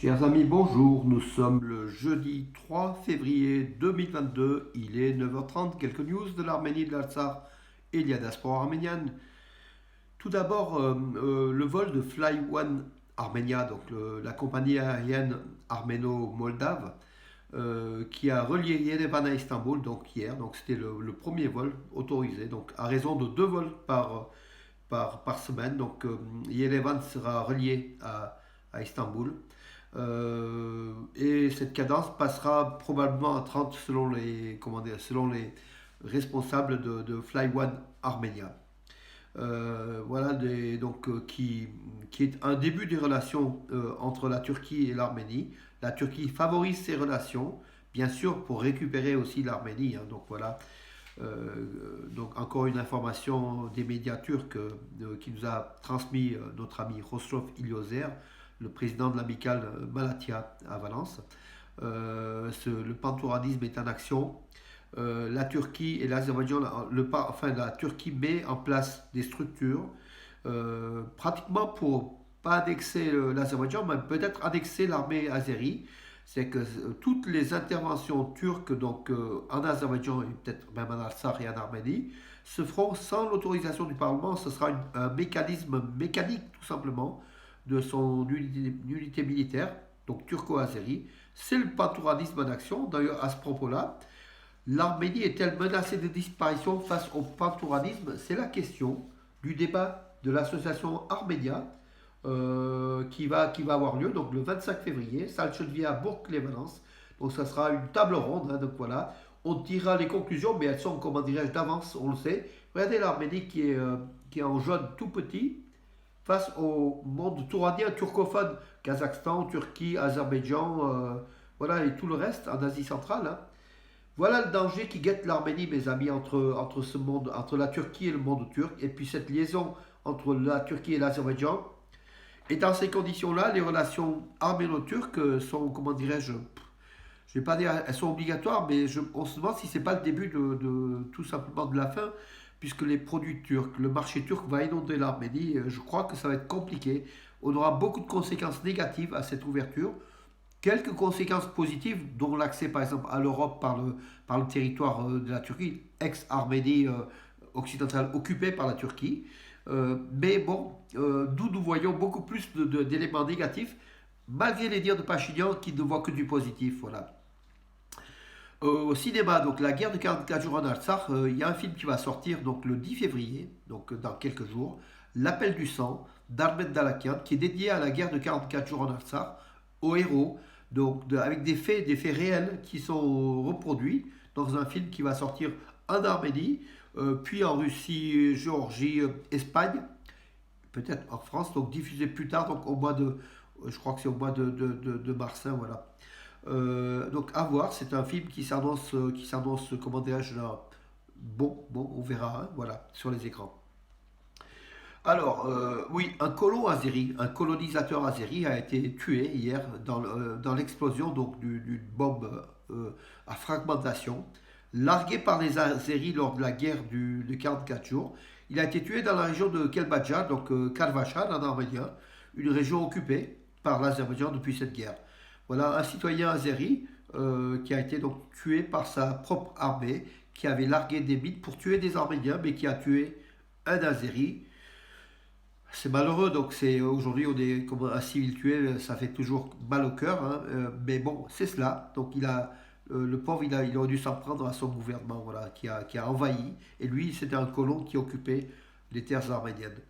Chers amis, bonjour. Nous sommes le jeudi 3 février 2022. Il est 9h30. Quelques news de l'Arménie, de l'Artsakh et de la diaspora arménienne. Tout d'abord, le vol de Fly One Armenia, donc la compagnie aérienne arméno-moldave, qui a relié Yerevan à Istanbul, donc hier. Donc c'était le premier vol autorisé, donc à raison de deux vols par semaine. Donc Yerevan sera relié à Istanbul. Et cette cadence passera probablement à 30 selon les responsables de Fly One Armenia. Voilà qui est un début des relations entre la Turquie et l'Arménie. La Turquie favorise ces relations, bien sûr pour récupérer aussi l'Arménie, hein. Donc voilà. Donc encore une information des médias turcs qui nous a transmis notre ami Khosrow İlyozer, le président de l'amicale Malatya à Valence. Le pantouradisme est en action. La Turquie et l'Azerbaïdjan, la Turquie met en place des structures pratiquement pour pas annexer l'Azerbaïdjan, mais peut-être annexer l'armée azérie. C'est que toutes les interventions turques donc en Azerbaïdjan et peut-être même en Artsakh et en Arménie se feront sans l'autorisation du Parlement. Ce sera un mécanisme mécanique tout simplement de son unité militaire, donc turco-azérie. C'est le pantouradisme en action. D'ailleurs, à ce propos-là, l'Arménie est-elle menacée de disparition face au pantouradisme? C'est la question du débat de l'association Arménia qui va avoir lieu donc le 25 février, salle Chenevier à Bourg-les-Valence. Donc ça sera une table ronde, hein, donc voilà. On tirera les conclusions, mais elles sont, comment dirais-je, d'avance, on le sait. Regardez l'Arménie qui est en jaune tout petit, face au monde touranien turcophone, Kazakhstan, Turquie, Azerbaïdjan, voilà, et tout le reste en Asie centrale, hein. Voilà le danger qui guette l'Arménie, mes amis, entre ce monde, entre la Turquie et le monde turc, et puis cette liaison entre la Turquie et l'Azerbaïdjan. Et dans ces conditions-là, les relations arméno-turques sont, comment dirais-je, je ne vais pas dire elles sont obligatoires, mais on se demande si c'est pas le début tout simplement de la fin, puisque les produits turcs, le marché turc va inonder l'Arménie. Je crois que ça va être compliqué. On aura beaucoup de conséquences négatives à cette ouverture. Quelques conséquences positives, dont l'accès par exemple à l'Europe par le territoire de la Turquie, ex-Arménie occidentale occupée par la Turquie. Mais bon, d'où nous voyons beaucoup plus d'éléments négatifs, malgré les dires de Pachinian qui ne voit que du positif. Voilà. Au cinéma, donc la guerre de 44 jours en Artsakh, il y a un film qui va sortir donc le 10 février, donc dans quelques jours, L'appel du sang d'Armen Dalakian, qui est dédié à la guerre de 44 jours en Artsakh, aux héros, donc avec des faits réels qui sont reproduits dans un film qui va sortir en Arménie, puis en Russie, Géorgie, Espagne, peut-être en France, donc diffusé plus tard, donc je crois que c'est au mois de mars, hein, voilà. Donc à voir, c'est un film qui s'annonce, comment dirais-je là, bon, on verra, hein, voilà, sur les écrans. Alors, oui, un colon azéri, un colonisateur azéri a été tué hier dans l'explosion donc d'une bombe à fragmentation, larguée par les Azéris lors de la guerre de 44 jours. Il a été tué dans la région de Kelbadja, donc Karvachan en arménien, une région occupée par l'Azerbaïdjan depuis cette guerre. Voilà un citoyen azéri qui a été donc tué par sa propre armée, qui avait largué des mines pour tuer des Arméniens, mais qui a tué un Azéri. C'est malheureux, donc c'est aujourd'hui on est comme un civil tué, ça fait toujours mal au cœur, hein, mais bon, c'est cela. Donc le pauvre, il aurait dû s'en prendre à son gouvernement, voilà, qui a envahi. Et lui, c'était un colon qui occupait les terres arméniennes.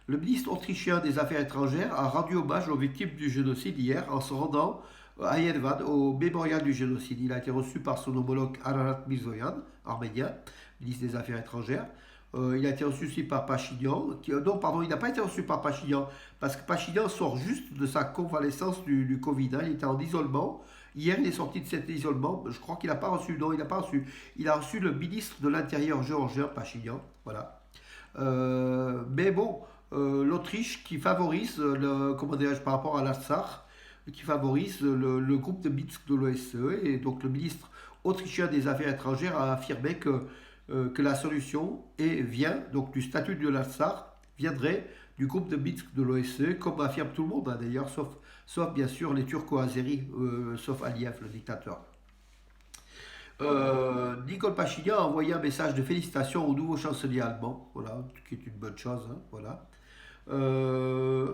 Le ministre autrichien des Affaires étrangères a rendu hommage aux victimes du génocide hier en se rendant à Yerevan au mémorial du génocide. Il a été reçu par son homologue Ararat Mirzoyan, arménien, ministre des Affaires étrangères. Il a été reçu aussi par Pachinian. Non, pardon, il n'a pas été reçu par Pachinian, parce que Pachinian sort juste de sa convalescence du Covid, hein. Il était en isolement. Hier, il est sorti de cet isolement. Je crois qu'il n'a pas reçu. Non, il n'a pas reçu. Il a reçu le ministre de l'Intérieur géorgien, Pachinian. Voilà. Mais bon, l'Autriche qui favorise, comment dirais-je, par rapport à l'Artsakh, qui favorise le groupe de Minsk de l'OSCE. Et donc le ministre autrichien des Affaires étrangères a affirmé que la solution vient donc du statut de l'Artsakh viendrait du groupe de Minsk de l'OSCE, comme affirme tout le monde, hein, d'ailleurs, sauf bien sûr les Turco-Azéris, sauf Aliyev, le dictateur. Nicole Pachinian a envoyé un message de félicitations au nouveau chancelier allemand, voilà, qui est une bonne chose, hein, voilà. Euh,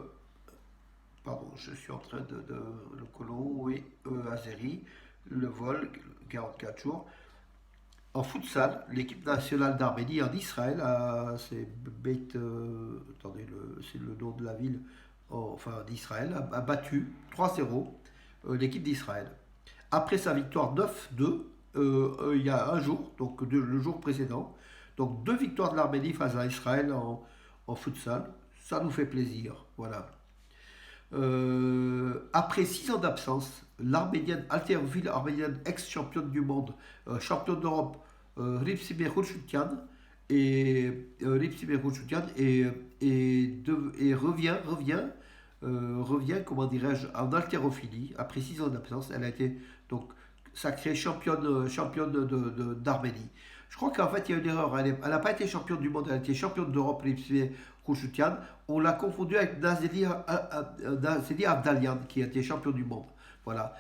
Pardon, je suis en train le colon, oui, Azeri, le vol, 44 jours. En futsal, l'équipe nationale d'Arménie en Israël, c'est Beit, attendez, c'est le nom de la ville, enfin d'Israël, a battu 3-0 l'équipe d'Israël. Après sa victoire 9-2, il y a un jour, donc le jour précédent, donc deux victoires de l'Arménie face à Israël en futsal, ça nous fait plaisir, voilà. Après 6 ans d'absence, l'Arménienne haltérophile arménienne ex-championne du monde, championne d'Europe, Ripsime Khouchoutian, Ripsime Khouchoutian et revient, comment dirais-je, en haltérophilie. Après 6 ans d'absence, elle a été donc sacrée championne d'Arménie. Je crois qu'en fait, il y a une erreur. Elle n'a pas été championne du monde, elle a été championne d'Europe, Ripsime Khouchoutian. On l'a confondu avec Nazeli Avdalian, qui a été champion du monde. Voilà.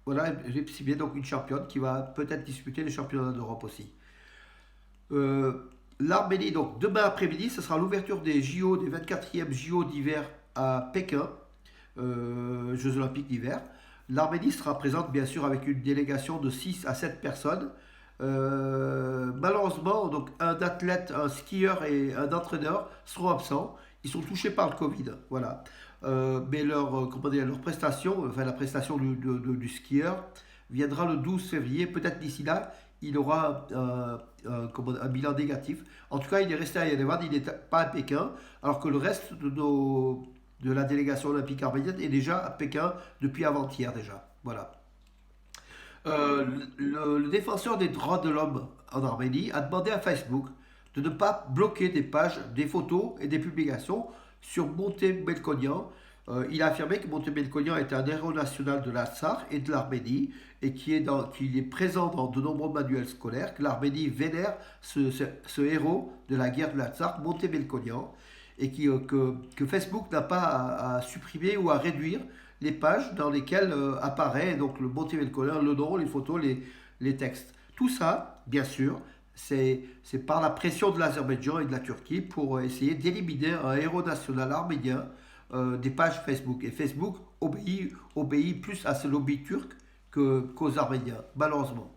Voilà, Ripsime, donc une championne qui va peut-être disputer les championnats d'Europe aussi. L'Arménie, donc demain après-midi, ce sera l'ouverture des JO, des 24e JO d'hiver à Pékin, Jeux Olympiques d'hiver. L'Arménie sera présente bien sûr avec une délégation de 6 à 7 personnes. Malheureusement, donc un athlète, un skieur et un entraîneur seront absents. Ils sont touchés par le Covid, voilà. Mais comment dire, leur prestation, enfin la prestation du skieur, viendra le 12 février. Peut-être d'ici là, il aura un bilan négatif. En tout cas, il est resté à Yerevan, il n'est pas à Pékin, alors que le reste de la délégation olympique arménienne est déjà à Pékin depuis avant-hier déjà. Voilà. Le défenseur des droits de l'homme en Arménie a demandé à Facebook de ne pas bloquer des pages, des photos et des publications sur Monte Melkonian. Il a affirmé que Monte Melkonian est un héros national de l'Artsakh et de l'Arménie et qu'il est présent dans de nombreux manuels scolaires, que l'Arménie vénère ce héros de la guerre de l'Artsakh, Monte Melkonian, et que Facebook n'a pas à supprimer ou à réduire les pages dans lesquelles apparaît donc le Monte Melkonian, le nom, les photos, les textes. Tout ça, bien sûr, c'est par la pression de l'Azerbaïdjan et de la Turquie pour essayer d'éliminer un héros national arménien des pages Facebook. Et Facebook obéit plus à ce lobby turc qu'aux Arméniens, malheureusement.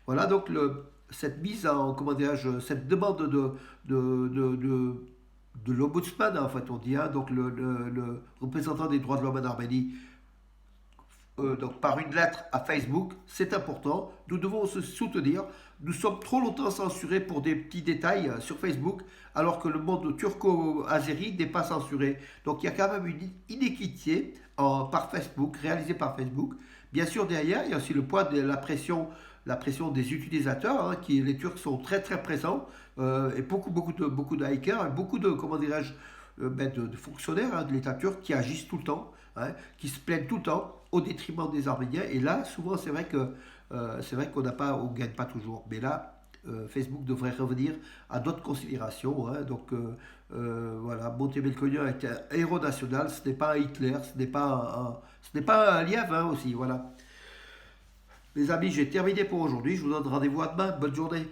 Voilà donc cette mise en, comment dirais-je, cette demande de l'ombudsman, en fait, on dit, hein, donc le représentant des droits de l'homme en Arménie, donc par une lettre à Facebook, c'est important. Nous devons se soutenir. Nous sommes trop longtemps censurés pour des petits détails sur Facebook, alors que le monde turco-azéri n'est pas censuré. Donc il y a quand même une inéquité par Facebook, réalisée par Facebook. Bien sûr, derrière, il y a aussi le poids de la pression des utilisateurs, hein, les Turcs sont très très présents, et beaucoup de hackers, et beaucoup de, comment dirais-je, de fonctionnaires, hein, de l'État turc qui agissent tout le temps, hein, qui se plaignent tout le temps au détriment des Arméniens. Et là, souvent, c'est vrai qu'on ne gagne pas toujours. Mais là, Facebook devrait revenir à d'autres considérations, hein. Donc voilà, Monte Melkonian est un héros national, ce n'est pas un Hitler, ce n'est pas un Aliyev, hein, aussi. Voilà. Les amis, j'ai terminé pour aujourd'hui. Je vous donne rendez-vous à demain. Bonne journée.